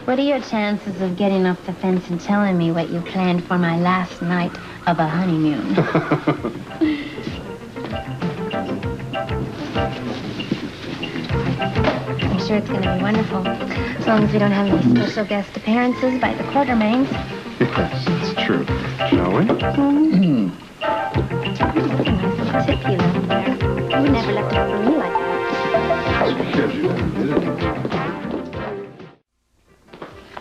What are your chances of getting off the fence and telling me what you planned for my last night of a honeymoon? I'm sure it's going to be wonderful, as long as we don't have any special guest appearances by the Quartermaines. Yes, it's true. Shall we? Mm-hmm. Tequila in there. You would never left it for me like that.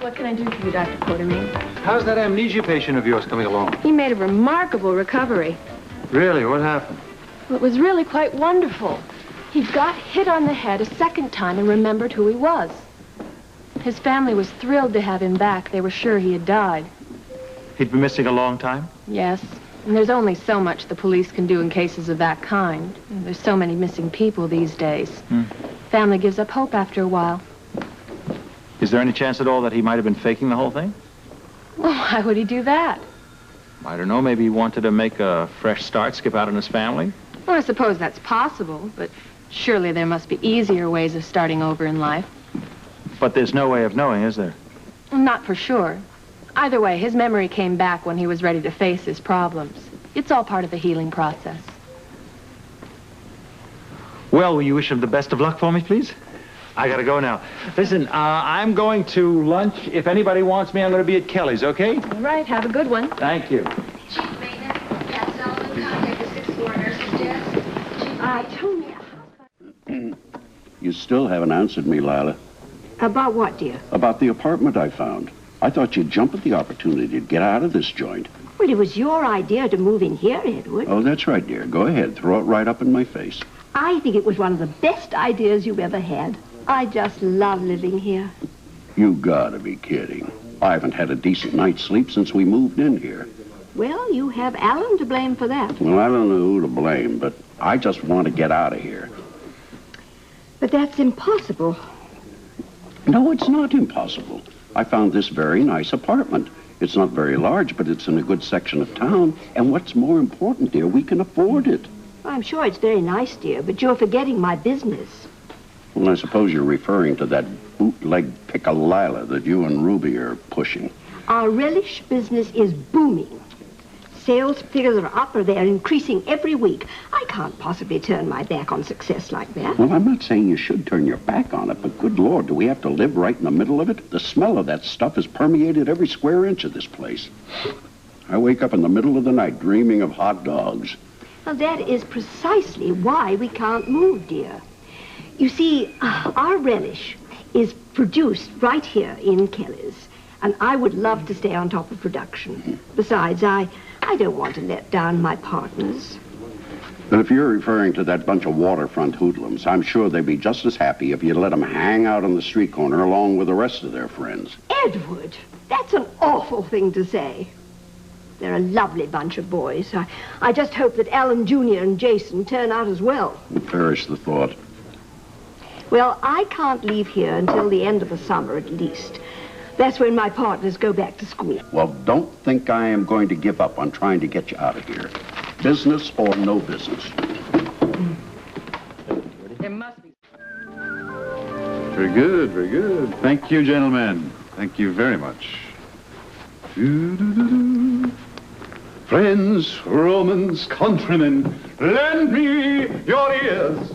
What can I do for you, Dr. Quartermaine? How's that amnesia patient of yours coming along? He made a remarkable recovery. Really? What happened? Well, it was really quite wonderful. He got hit on the head a second time and remembered who he was. His family was thrilled to have him back. They were sure he had died. He'd been missing a long time? Yes. And there's only so much the police can do in cases of that kind. There's so many missing people these days. Family gives up hope after a while. Is there any chance at all that he might have been faking the whole thing? Well, why would he do that? I don't know. Maybe he wanted to make a fresh start, skip out on his family? Well, I suppose that's possible, but surely there must be easier ways of starting over in life. But there's no way of knowing, is there? Not for sure. Either way, his memory came back when he was ready to face his problems. It's all part of the healing process. Well, will you wish him the best of luck for me, please? I gotta go now. Listen, I'm going to lunch. If anybody wants me, I'm gonna be at Kelly's, okay? All right, have a good one. Thank you. You still haven't answered me, Lila. About what, dear? About the apartment I found. I thought you'd jump at the opportunity to get out of this joint. Well, it was your idea to move in here, Edward. Oh, that's right, dear. Go ahead. Throw it right up in my face. I think it was one of the best ideas you've ever had. I just love living here. You gotta be kidding. I haven't had a decent night's sleep since we moved in here. Well, you have Alan to blame for that. Well, I don't know who to blame, but I just want to get out of here. But that's impossible. No, it's not impossible. I found this very nice apartment. It's not very large, but it's in a good section of town. And what's more important, dear, we can afford it. I'm sure it's very nice, dear, but you're forgetting my business. Well, I suppose you're referring to that bootleg PicaLila that you and Ruby are pushing. Our relish business is booming. Sales figures are up or they're increasing every week. I can't possibly turn my back on success like that. Well, I'm not saying you should turn your back on it, but good Lord, do we have to live right in the middle of it? The smell of that stuff has permeated every square inch of this place. I wake up in the middle of the night dreaming of hot dogs. Well, that is precisely why we can't move, dear. You see, our relish is produced right here in Kelly's, and I would love to stay on top of production. Besides, I don't want to let down my partners. But if you're referring to that bunch of waterfront hoodlums, I'm sure they'd be just as happy if you'd let them hang out on the street corner along with the rest of their friends. Edward, that's an awful thing to say. They're a lovely bunch of boys. I just hope that Alan Jr. and Jason turn out as well. Perish the thought. Well, I can't leave here until the end of the summer at least. That's when my partners go back to school. Well, don't think I am going to give up on trying to get you out of here. Business or no business. There must be. Very good, very good. Thank you, gentlemen. Thank you very much. Doo-doo-doo-doo. Friends, Romans, countrymen, lend me your ears.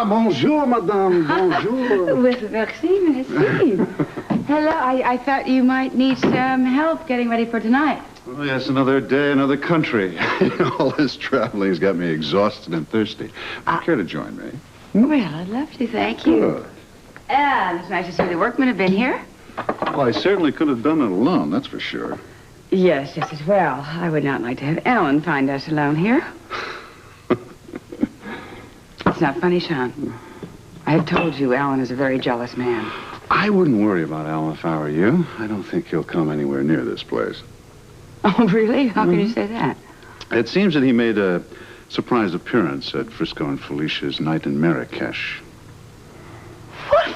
bonjour, madame. Bonjour. With merci, merci. Hello, I thought you might need some help getting ready for tonight. Oh, yes, another day, another country. All this traveling's got me exhausted and thirsty. Would you care to join me? Well, I'd love to, thank you. Good. And it's nice to see the workmen have been here. Well, I certainly could have done it alone, that's for sure. Yes, just as well. I would not like to have Ellen find us alone here. It's not funny, Sean. I have told you Alan is a very jealous man. I wouldn't worry about Alan if I were you. I don't think he'll come anywhere near this place. Oh, really? How can you say that? It seems that he made a surprise appearance at Frisco and Felicia's night in Marrakesh. What?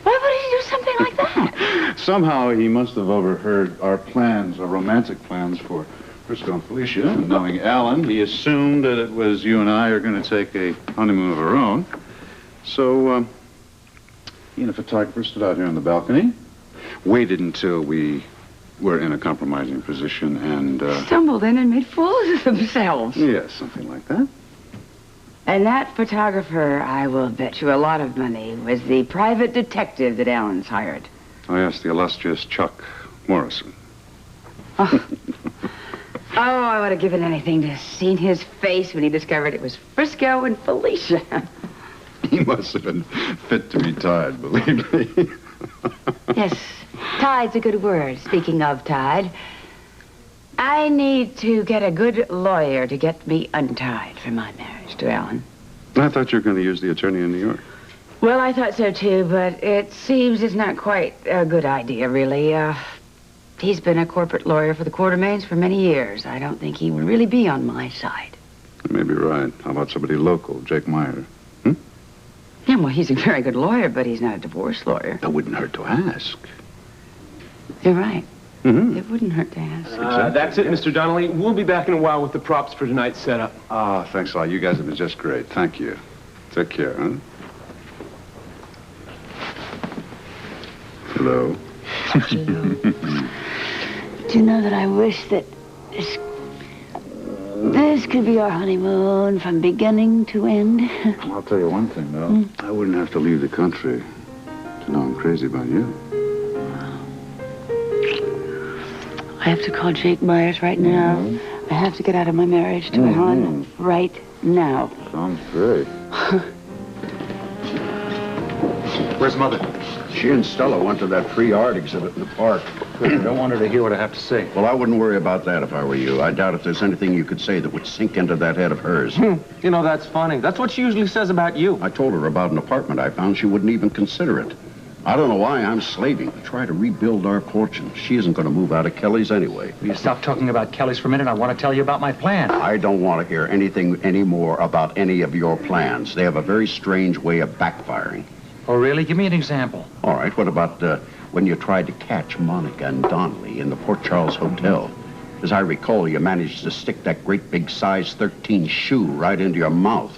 Why would he do something like that? Somehow he must have overheard our plans, our romantic plans for Frisco and Felicia. And knowing Alan, he assumed that it was you and I are going to take a honeymoon of our own. So, he and a photographer stood out here on the balcony, waited until we were in a compromising position, and, Stumbled in and made fools of themselves. yes, something like that. And that photographer, I will bet you a lot of money, was the private detective that Alan's hired. Oh, yes, the illustrious Chuck Morrison. Oh, I would have given anything to have seen his face when he discovered it was Frisco and Felicia. He must have been fit to be tied, believe me. Yes, tied's a good word. Speaking of tied, I need to get a good lawyer to get me untied for my marriage to Alan. I thought you were going to use the attorney in New York. Well, I thought so too, but it seems it's not quite a good idea, really. He's been a corporate lawyer for the Quartermaines for many years. I don't think he would really be on my side. You may be right. How about somebody local, Jake Meyer? Yeah, well, he's a very good lawyer, but he's not a divorce lawyer. That wouldn't hurt to ask. You're right. Mm-hmm. It wouldn't hurt to ask. That's it, Mr. Donnelly. We'll be back in a while with the props for tonight's setup. Ah, thanks a lot. You guys have been just great. Thank you. Take care, huh? Hello. Do you know that I wish that this could be our honeymoon from beginning to end? I'll tell you one thing, though. I wouldn't have to leave the country to know I'm crazy about you. I have to call Jake Myers right now. I have to get out of my marriage to Alan right now. Sounds great. Where's Mother? She and Stella went to that free art exhibit in the park. I don't want her to hear what I have to say. Well, I wouldn't worry about that if I were you. I doubt if there's anything you could say that would sink into that head of hers. You know, that's funny. That's what she usually says about you. I told her about an apartment I found. She wouldn't even consider it. I don't know why I'm slaving to try to rebuild our fortune. She isn't going to move out of Kelly's anyway. Will you stop talking about Kelly's for a minute? I want to tell you about my plan. I don't want to hear anything anymore about any of your plans. They have a very strange way of backfiring. Oh, really? Give me an example. All right, what about when you tried to catch Monica and Donnelly in the Port Charles Hotel? As I recall, you managed to stick that great big size 13 shoe right into your mouth.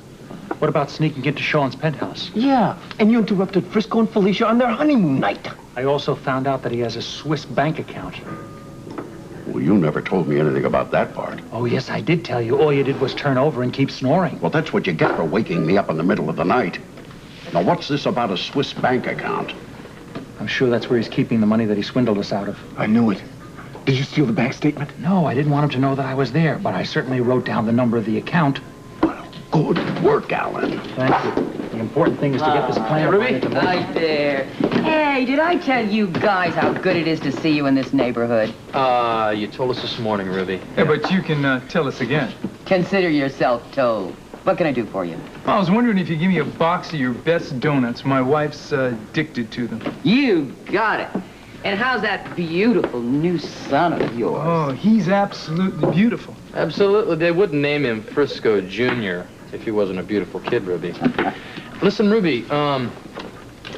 What about sneaking into Sean's penthouse? Yeah, and you interrupted Frisco and Felicia on their honeymoon night. I also found out that he has a Swiss bank account. Well, you never told me anything about that part. Oh, yes, I did tell you. All you did was turn over and keep snoring. Well, that's what you get for waking me up in the middle of the night. Now, what's this about a Swiss bank account? I'm sure that's where he's keeping the money that he swindled us out of. I knew it. Did you steal the bank statement? No, I didn't want him to know that I was there, but I certainly wrote down the number of the account. Good work, Alan. Thank you. The important thing is to get this plan right. Hi there. Hey, did I tell you guys how good it is to see you in this neighborhood? You told us this morning, Ruby. Yeah, but you can tell us again. Consider yourself told. What can I do for you? I was wondering if you give me a box of your best donuts. My wife's addicted to them. You got it. And how's that beautiful new son of yours? Oh, he's absolutely beautiful. Absolutely. They wouldn't name him Frisco Jr. if he wasn't a beautiful kid, Ruby. Listen, Ruby, I've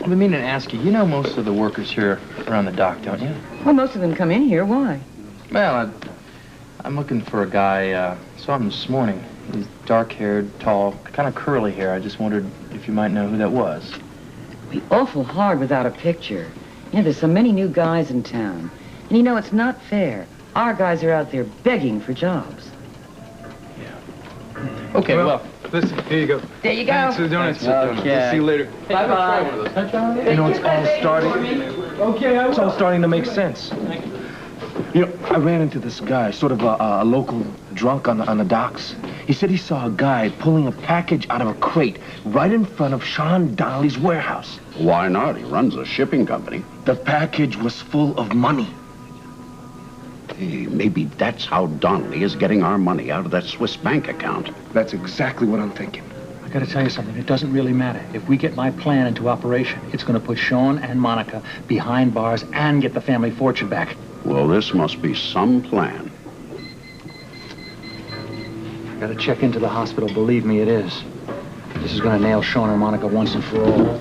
been meaning to ask you. You know most of the workers here around the dock, don't you? Well, most of them come in here. Why? Well, I'm looking for a guy. Saw him this morning. He's dark-haired, tall, kind of curly hair. I just wondered if you might know who that was. It'd be awful hard without a picture. Yeah, there's so many new guys in town. And you know, it's not fair. Our guys are out there begging for jobs. Okay, well, Listen, here you go. There you go. Thanks for the donuts. Okay. See you later. Bye-bye. You know, it's all starting to make sense. You know, I ran into this guy, sort of a local drunk on the docks. He said he saw a guy pulling a package out of a crate right in front of Sean Donnelly's warehouse. Why not? He runs a shipping company. The package was full of money. Hey, maybe that's how Donnelly is getting our money out of that Swiss bank account. That's exactly what I'm thinking. I gotta tell you something, it doesn't really matter. If we get my plan into operation, it's gonna put Sean and Monica behind bars and get the family fortune back. Well, this must be some plan. I gotta check into the hospital, believe me, it is. This is gonna nail Sean and Monica once and for all.